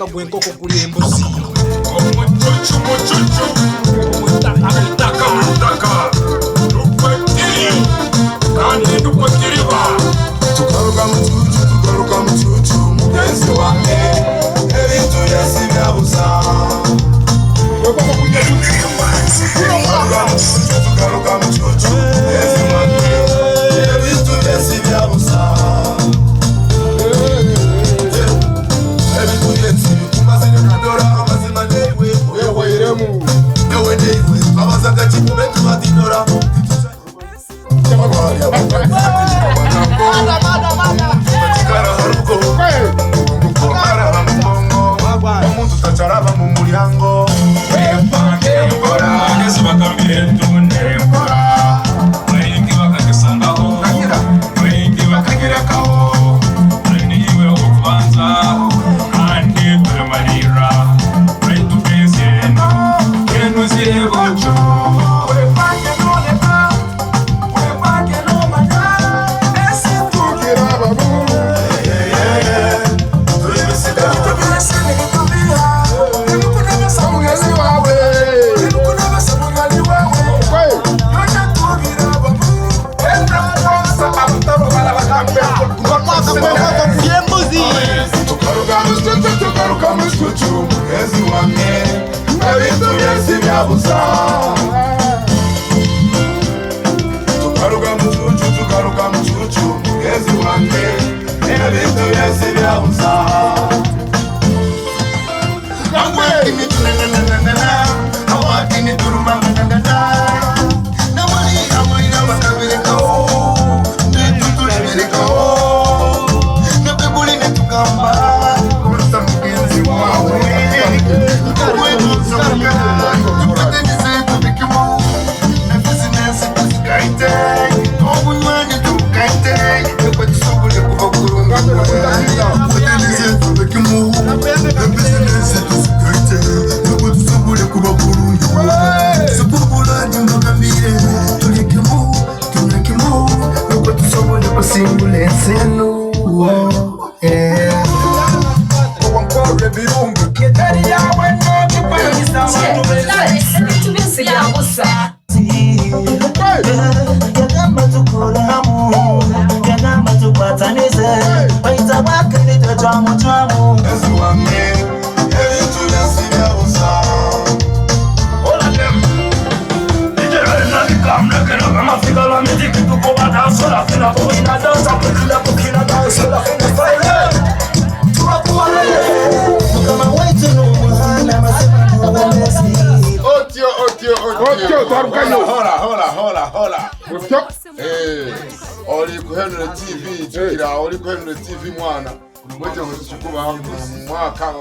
mwaka gwenkoko kuli embuzi tugaruka mucucu mugenzi wanjye ebintu byose byabuza tugaruka mucucu mugenzi wanjye ebintu byose byabuza ebintu byose bikumaze nyakadora amazima newe yewe newe abazaga kikubetu badidora umuntu utacaraba mu muryango tugaruka mucucu mugenzi wanjye ebintu byose byabuza tugaruka mucucu mugenzi wanjye ebintu byose byabuza awakini turuma hola. Ori kuhenure TV tukira ori kuhenure TV mwana mweje kuchukua mwaka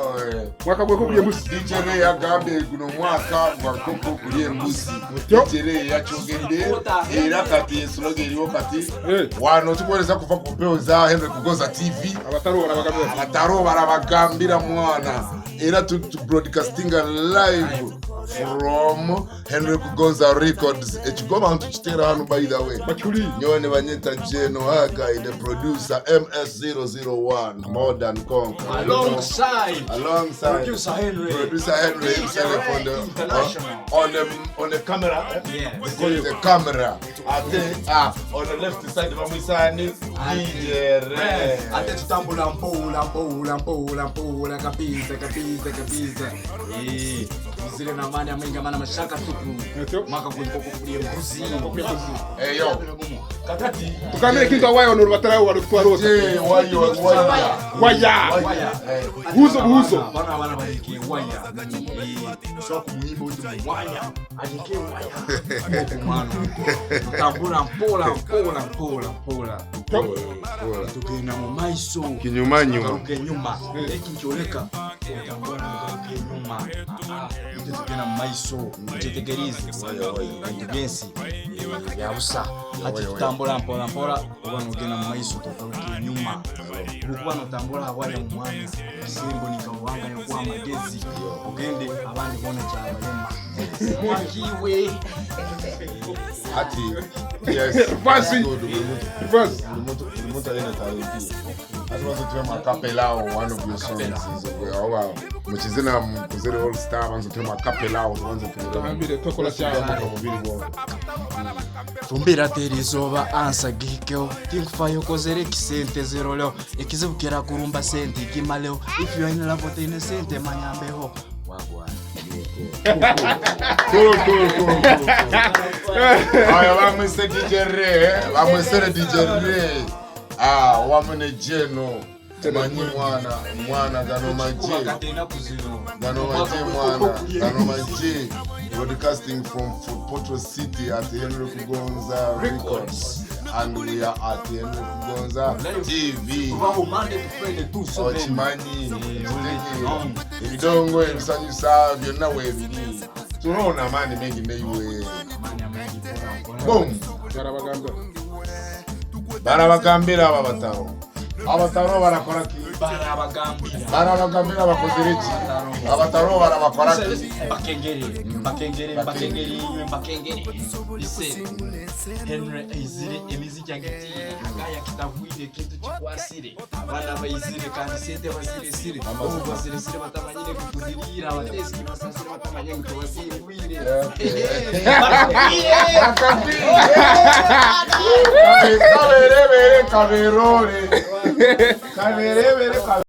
gwe kubuye musi dijere ya gambe guno mwaka wa koko kuliye musi dijere ya chogende era kati slogan yo kati wano tukoleza kuva kupeoza Henry Kugonza TV abataro barabagambira mwana era tu broadcasting live from Henry Kugonza Records. Echigoma ntuchitera hano by the way. Nyone banyeta Jeno Haga the producer MS001 Modern Conk. Alongside producer Henry himself on the camera. Yeah. Because the camera. I think on the left side of Misani DJ Red. Ate tutambula mpola kapisa. Zile na mani amenga mana mashaka tupu. Maka kulikoko kulie mbuzi. Yo. Kakati. Tukamile kintu awayo nurubatara walikuwa rosa. Waya. Huzo. Bana bariki waya. So kumuimba uti waya. Ajike waya. Mwana. Tambula mpola. Tukena mu maiso. Kinyuma. Nyuma. Eki nkioleka. Tambula nyuma. Tukena mu maiso. Tetegerize. Ngensi. Yabusa. Ati tutambula mpola. Ubano ugena mu maiso tokaruke nyuma. Ukubano tambula waya mu mwana. Kisimbo nikawanga yokuwa magezi. Ugende abandi bona cyane. Wakiwe. Ati yes. Fasi. Remote ina taarifa. Asibazo tema capelao one of your songs. Oba muchizina mkuzere all star banzo tema capelao banzo tema. Ambire tokola cyane. Fumbira terizoba ansa gikeo tinkfayo kozere kisente zero leo ikizibukira kurumba sente ikimaleo if you are in love with innocent manyambeho wagwa. Cool. Aya vamos ser DJ Ray, vamos ser DJ Ray. Wamene jeno manyi mwana gano maji broadcasting from Porto City at Henry Kugonza Records, and we are at Henry Kugonza TV. Ochimanyi ebidongo ebisanyusa byonna weebiri tunoona amaanyi mengi neyiwe boom barabagambira abataro barakora ki barabagambira bakozere ki abataro barabakora ki bakengere ise Henry izire emiziki yangiti akaya kitavuyire kintu kikwasire abana bayizire kandi sente basire basire batamanyire kukuzirira abatesi basasire batamanyire kutubasire wire kaberore